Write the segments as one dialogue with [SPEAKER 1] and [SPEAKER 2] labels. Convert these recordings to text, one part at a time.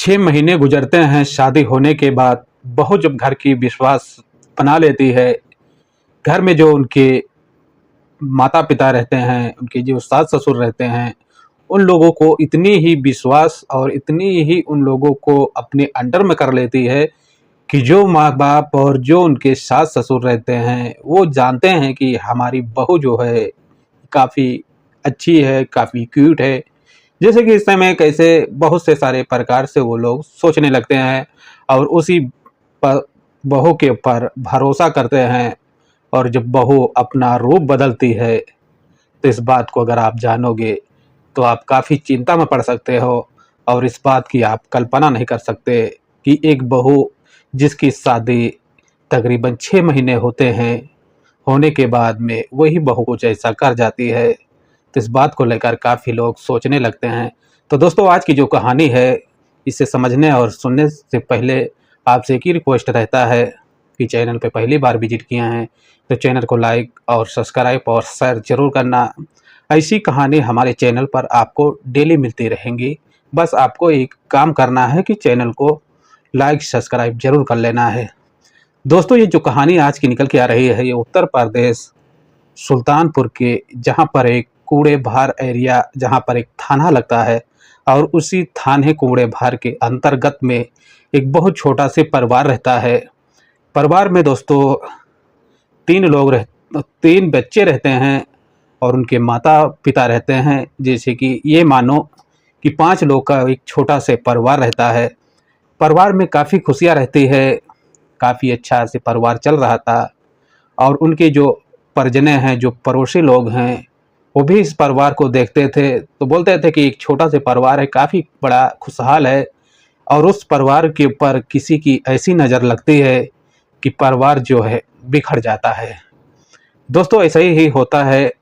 [SPEAKER 1] 6 महीने गुजरते हैं शादी होने के बाद। बहू जब घर की विश्वास बना लेती है, घर में जो उनके माता-पिता रहते हैं, उनके जो सास-ससुर रहते हैं, उन लोगों को इतनी ही विश्वास और इतनी ही उन लोगों को अपने अंडर में कर लेती है कि जो माँ-बाप और जो उनके सास-ससुर रहते हैं, वो जानते हैं कि हमारी बहू जो है काफ़ी अच्छी है, काफ़ी क्यूट है। जैसे कि इस समय कैसे बहुत से सारे प्रकार से वो लोग सोचने लगते हैं और उसी प बहू के ऊपर भरोसा करते हैं। और जब बहू अपना रूप बदलती है, तो इस बात को अगर आप जानोगे, तो आप काफ़ी चिंता में पड़ सकते हो और इस बात की आप कल्पना नहीं कर सकते कि एक बहू जिसकी शादी तकरीबन 6 महीने होते हैं, होने के बाद में वही बहू कुछ ऐसा कर जाती है, तो इस बात को लेकर काफ़ी लोग सोचने लगते हैं। तो दोस्तों, आज की जो कहानी है, इसे समझने और सुनने से पहले आपसे एक ही रिक्वेस्ट रहता है कि चैनल पे पहली बार विज़िट किए हैं, तो चैनल को लाइक और सब्सक्राइब और शेयर ज़रूर करना। ऐसी कहानी हमारे चैनल पर आपको डेली मिलती रहेंगी। बस आपको एक काम करना है कि चैनल को लाइक, सब्सक्राइब ज़रूर कर लेना है। दोस्तों, ये जो कहानी आज की निकल के आ रही है, ये उत्तर प्रदेश सुल्तानपुर के जहाँ पर एक कूड़े भार एरिया, जहाँ पर एक थाना लगता है और उसी थाने कूड़े भार के अंतर्गत में एक बहुत छोटा से परिवार रहता है। परिवार में दोस्तों 3 बच्चे रहते हैं और उनके माता-पिता रहते हैं। जैसे कि ये मानो कि 5 लोग का एक छोटा से परिवार रहता है। परिवार में काफ़ी खुशियाँ रहती है, काफ़ी अच्छा से परिवार चल रहा था और उनके जो परिजने हैं, जो पड़ोसी लोग हैं, वो भी इस परिवार को देखते थे, तो बोलते थे कि एक छोटा सा परिवार है, काफ़ी बड़ा खुशहाल है। और उस परिवार के ऊपर किसी की ऐसी नज़र लगती है कि परिवार जो है बिखर जाता है। दोस्तों, ऐसा ही होता है।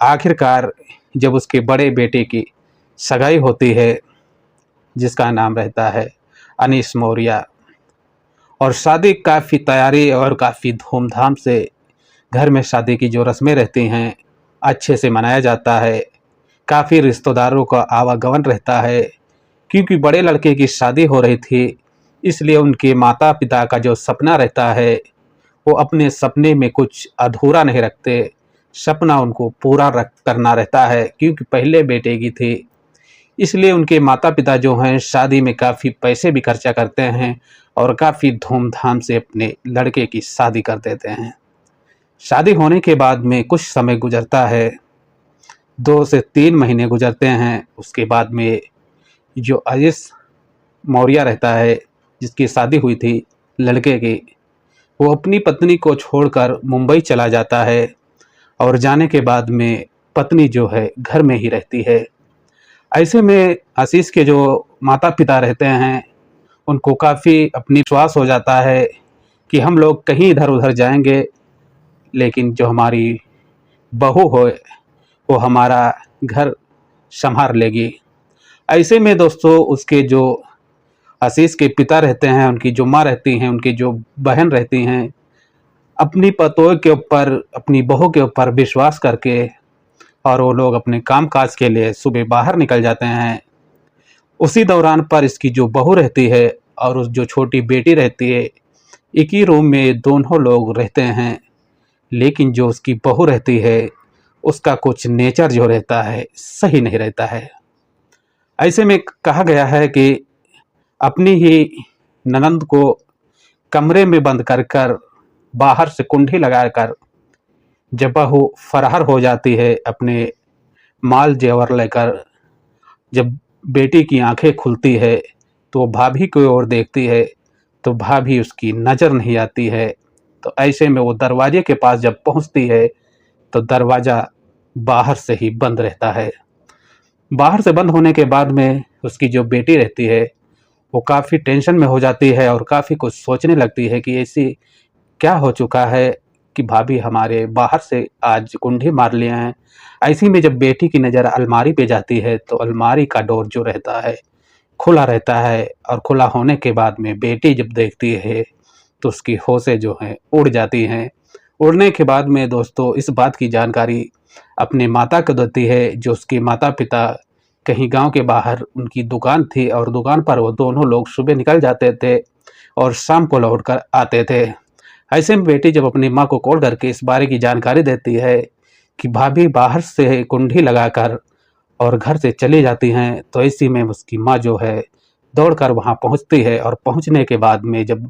[SPEAKER 1] आखिरकार जब उसके बड़े बेटे की सगाई होती है, जिसका नाम रहता है अनीस मौर्य, और शादी काफ़ी तैयारी और काफ़ी धूमधाम से घर में शादी की जो रस्में रहती हैं, अच्छे से मनाया जाता है। काफ़ी रिश्तेदारों का आवागमन रहता है, क्योंकि बड़े लड़के की शादी हो रही थी, इसलिए उनके माता-पिता का जो सपना रहता है, वो अपने सपने में कुछ अधूरा नहीं रखते। सपना उनको पूरा रख करना रहता है, क्योंकि पहले बेटे की थी, इसलिए उनके माता-पिता जो हैं शादी में काफ़ी पैसे भी खर्चा करते हैं और काफ़ी धूमधाम से अपने लड़के की शादी कर देते हैं। शादी होने के बाद में कुछ समय गुजरता है, 2 से 3 महीने गुजरते हैं। उसके बाद में जो अय्यस मौर्य रहता है, जिसकी शादी हुई थी लड़के की, वो अपनी पत्नी को छोड़कर मुंबई चला जाता है और जाने के बाद में पत्नी जो है घर में ही रहती है। ऐसे में आशीष के जो माता-पिता रहते हैं, उनको काफ़ी अपनी विश्वास हो जाता है कि हम लोग कहीं इधर-उधर जाएँगे, लेकिन जो हमारी बहू हो, वो हमारा घर सँभाल लेगी। ऐसे में दोस्तों, उसके जो आशीष के पिता रहते हैं, उनकी जो माँ रहती हैं, उनकी जो बहन रहती हैं, अपनी पतोह के ऊपर, अपनी बहू के ऊपर विश्वास करके और वो लोग अपने काम-काज के लिए सुबह बाहर निकल जाते हैं। उसी दौरान पर इसकी जो बहू रहती है और उस जो छोटी बेटी रहती है, एक ही रूम में दोनों लोग रहते हैं। लेकिन जो उसकी बहू रहती है, उसका कुछ नेचर जो रहता है, सही नहीं रहता है। ऐसे में कहा गया है कि अपनी ही ननंद को कमरे में बंद कर बाहर से कुंडी लगाकर जब बहू फरार हो जाती है अपने माल जेवर लेकर, जब बेटी की आंखें खुलती है, तो वो भाभी की ओर देखती है, तो भाभी उसकी नज़र नहीं आती है। तो ऐसे में वो दरवाजे के पास जब पहुंचती है, तो दरवाज़ा बाहर से ही बंद रहता है। बाहर से बंद होने के बाद में उसकी जो बेटी रहती है, वो काफ़ी टेंशन में हो जाती है और काफ़ी कुछ सोचने लगती है कि ऐसी क्या हो चुका है कि भाभी हमारे बाहर से आज कुंडी मार लिए हैं। ऐसी में जब बेटी की नज़र अलमारी पे जाती है, तो अलमारी का डोर जो रहता है खुला रहता है और खुला होने के बाद में बेटी जब देखती है, तो उसकी होशें जो हैं उड़ जाती हैं। उड़ने के बाद में दोस्तों, इस बात की जानकारी अपने माता को देती है, जो उसके माता-पिता कहीं गांव के बाहर उनकी दुकान थी और दुकान पर वो दोनों लोग सुबह निकल जाते थे और शाम को लौट कर आते थे। ऐसे में बेटी जब अपनी माँ को कॉल करके इस बारे की जानकारी देती है कि भाभी बाहर से कुंडी लगाकर और घर से चली जाती हैं, तो इसी में उसकी माँ जो है दौड़कर वहाँ पहुँचती है और पहुँचने के बाद में जब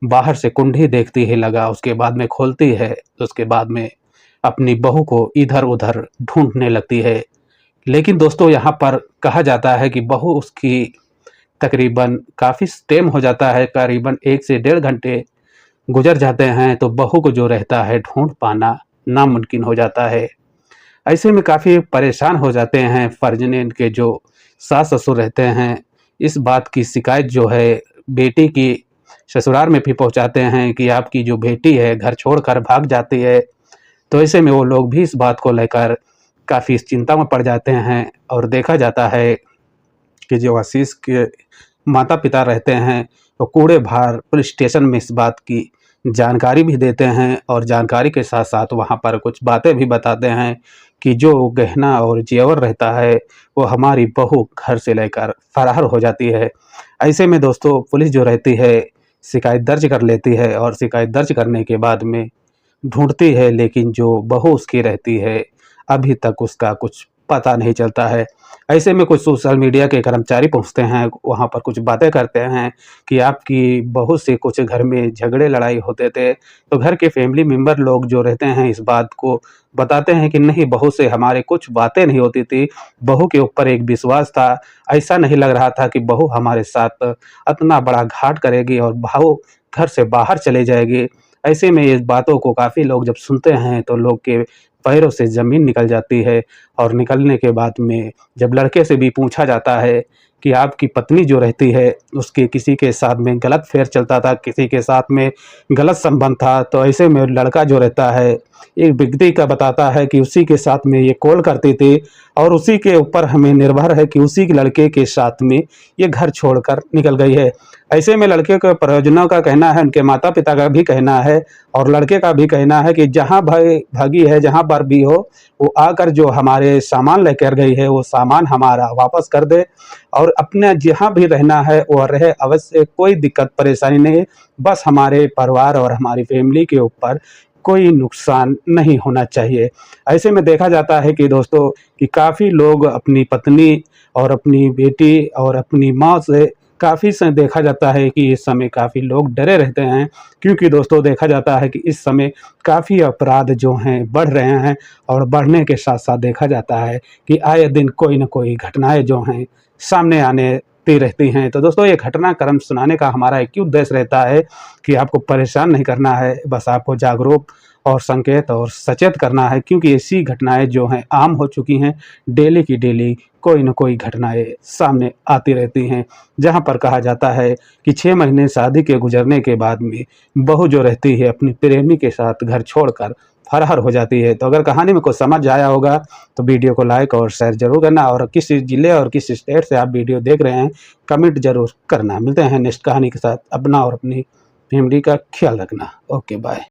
[SPEAKER 1] बाहर से कुंडी देखती है लगा, उसके बाद में खोलती है, तो उसके बाद में अपनी बहू को इधर-उधर ढूँढने लगती है। लेकिन दोस्तों यहाँ पर कहा जाता है कि बहू उसकी तकरीबन काफ़ी टाइम हो जाता है, करीबन 1 से डेढ़ घंटे गुज़र जाते हैं, तो बहू को जो रहता है ढूँढ पाना नामुमकिन हो जाता है। ऐसे में काफ़ी परेशान हो जाते हैं फर्जंद के जो सास-ससुर रहते हैं। इस बात की शिकायत जो है बेटी की ससुराल में भी पहुँचाते हैं कि आपकी जो बेटी है घर छोड़कर भाग जाती है। तो ऐसे में वो लोग भी इस बात को लेकर काफ़ी चिंता में पड़ जाते हैं और देखा जाता है कि जो आशीष के माता-पिता रहते हैं, वो कूड़े-भार पुलिस स्टेशन में इस बात की जानकारी भी देते हैं और जानकारी के साथ-साथ वहाँ पर कुछ बातें भी बताते हैं कि जो गहना और ज़ेवर रहता है, वो हमारी बहू घर से लेकर फ़रार हो जाती है। ऐसे में दोस्तों पुलिस जो रहती है, शिकायत दर्ज कर लेती है और शिकायत दर्ज करने के बाद में ढूँढती है, लेकिन जो बहू उसकी रहती है, अभी तक उसका कुछ पता नहीं चलता है। ऐसे में कुछ सोशल मीडिया के कर्मचारी पहुँचते हैं, वहाँ पर कुछ बातें करते हैं कि आपकी बहू से कुछ घर में झगड़े लड़ाई होते थे। तो घर के फैमिली मेंबर लोग जो रहते हैं इस बात को बताते हैं कि नहीं, बहू से हमारे कुछ बातें नहीं होती थी, बहू के ऊपर एक विश्वास था। ऐसा नहीं लग रहा था कि बहू हमारे साथ इतना बड़ा घाट करेगी और बहू घर से बाहर चले जाएगी। ऐसे में इस बातों को काफ़ी लोग जब सुनते हैं तो लोग के पैरों से ज़मीन निकल जाती है और निकलने के बाद में जब लड़के से भी पूछा जाता है कि आपकी पत्नी जो रहती है उसके किसी के साथ में गलत अफ़ेयर चलता था, किसी के साथ में गलत संबंध था, तो ऐसे में लड़का जो रहता है एक व्यक्ति का बताता है कि उसी के साथ में ये कॉल करती थी और उसी के ऊपर हमें निर्भर है कि उसी के लड़के के साथ में ये घर छोड़कर निकल गई है। ऐसे में लड़के के परिजनों का कहना है, उनके माता-पिता का भी कहना है और लड़के का भी कहना है कि जहाँ भागी है, जहाँ पर भी हो, वो आकर जो हमारे सामान लेकर गई है, वो सामान हमारा वापस कर दे और अपना जहाँ भी रहना है वो रहे, अवश्य कोई दिक्कत परेशानी नहीं है। बस हमारे परिवार और हमारी फैमिली के ऊपर कोई नुकसान नहीं होना चाहिए। ऐसे में देखा जाता है कि दोस्तों कि काफ़ी लोग अपनी पत्नी और अपनी बेटी और अपनी माँ से काफ़ी से देखा जाता है कि इस समय काफ़ी लोग डरे रहते हैं, क्योंकि दोस्तों देखा जाता है कि इस समय काफ़ी अपराध जो हैं बढ़ रहे हैं और बढ़ने के साथ-साथ देखा जाता है कि आए दिन कोई न कोई घटनाएँ जो हैं सामने आती रहती हैं। तो दोस्तों ये घटनाक्रम सुनाने का हमारा एक ही उद्देश्य रहता है कि आपको परेशान नहीं करना है, बस आपको जागरूक और संकेत और सचेत करना है, क्योंकि ऐसी घटनाएँ जो हैं आम हो चुकी हैं। डेली की डेली कोई न कोई घटनाएँ सामने आती रहती हैं, जहाँ पर कहा जाता है कि 6 महीने शादी के गुजरने के बाद में बहू जो रहती है अपनी प्रेमी के साथ घर छोड़कर फरार हो जाती है। तो अगर कहानी में कुछ समझ आया होगा तो वीडियो को लाइक और शेयर ज़रूर करना और किस ज़िले और किस स्टेट से आप वीडियो देख रहे हैं कमेंट ज़रूर करना। मिलते हैं नेक्स्ट कहानी के साथ। अपना और अपनी फैमिली का ख्याल रखना। Okay bye.